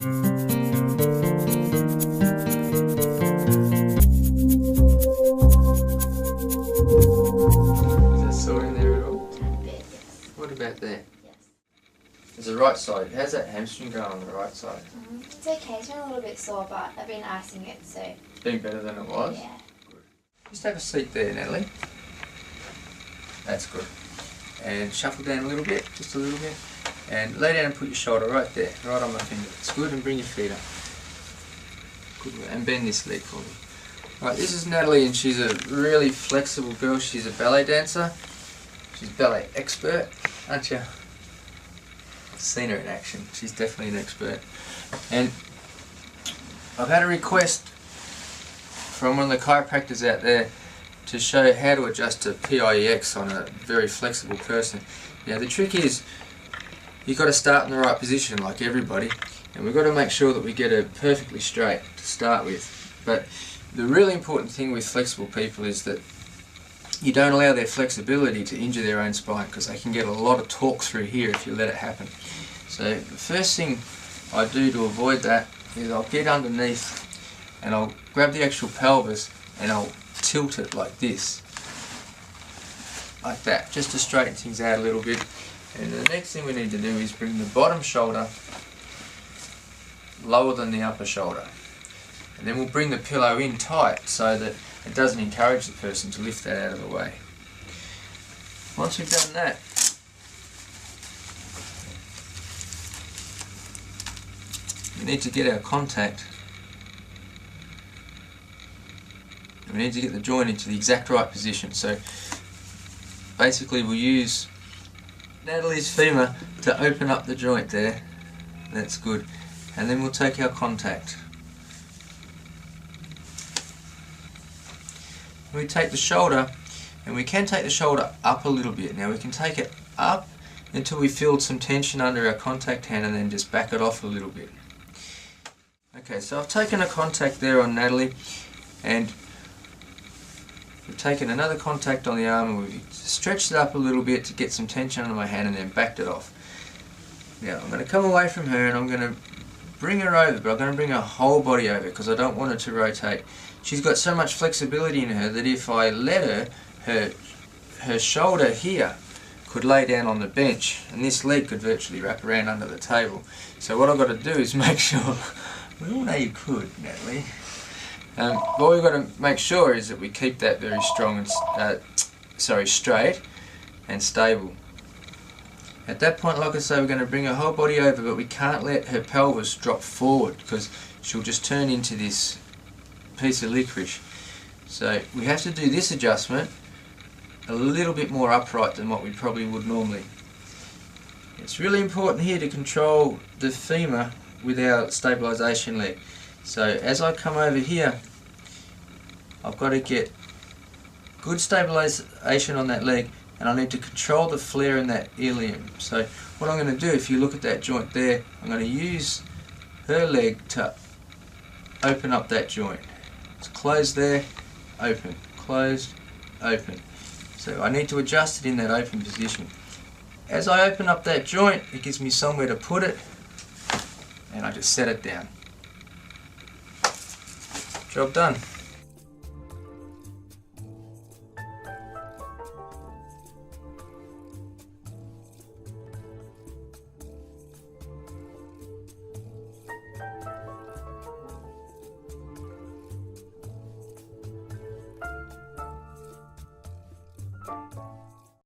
Sore in there at all? A bit, yes. What about there? Yes. There's the right side. How's that hamstring going on the right side? It's okay, it's been a little bit sore, but I've been icing it, so... It's been better than it was? Yeah. Good. Just have a seat there, Natalie. That's good. And shuffle down a little bit, just a little bit. And lay down and put your shoulder right there, right on my finger. It's good, and bring your feet up. Good, and bend this leg for me. Right, this is Natalie, and she's a really flexible girl. She's a ballet dancer. She's a ballet expert, aren't you? I've seen her in action. She's definitely an expert. And I've had a request from one of the chiropractors out there to show how to adjust a PIEX on a very flexible person. Now the trick is, you've got to start in the right position like everybody, and we've got to make sure that we get it perfectly straight to start with. But the really important thing with flexible people is that you don't allow their flexibility to injure their own spine, because they can get a lot of torque through here if you let it happen. So the first thing I do to avoid that is I'll get underneath and I'll grab the actual pelvis and I'll tilt it like this, like that, just to straighten things out a little bit. And the next thing we need to do is bring the bottom shoulder lower than the upper shoulder, and then we'll bring the pillow in tight so that it doesn't encourage the person to lift that out of the way. Once we've done that, we need to get our contact. We need to get the joint into the exact right position. So basically we'll use Natalie's femur to open up the joint there. That's good. And then we'll take our contact. We take the shoulder, and we can take the shoulder up a little bit. Now we can take it up until we feel some tension under our contact hand, and then just back it off a little bit. Okay, so I've taken a contact there on Natalie, and we've taken another contact on the arm, and we've stretched it up a little bit to get some tension under my hand, and then backed it off. Now I'm going to come away from her and I'm going to bring her over, but I'm going to bring her whole body over because I don't want her to rotate. She's got so much flexibility in her that if I let her, her shoulder here could lay down on the bench, and this leg could virtually wrap around under the table. So what I've got to do is make sure, we all know you could, Natalie. What we've got to make sure is that we keep that very strong and straight and stable. At that point, like I say, we're going to bring her whole body over, but we can't let her pelvis drop forward because she'll just turn into this piece of licorice. So we have to do this adjustment a little bit more upright than what we probably would normally. It's really important here to control the femur with our stabilisation leg. So as I come over here, I've got to get good stabilisation on that leg, and I need to control the flare in that ilium. So what I'm going to do, if you look at that joint there, I'm going to use her leg to open up that joint. It's closed there, open, closed, open. So I need to adjust it in that open position. As I open up that joint, it gives me somewhere to put it, and I just set it down. Job done.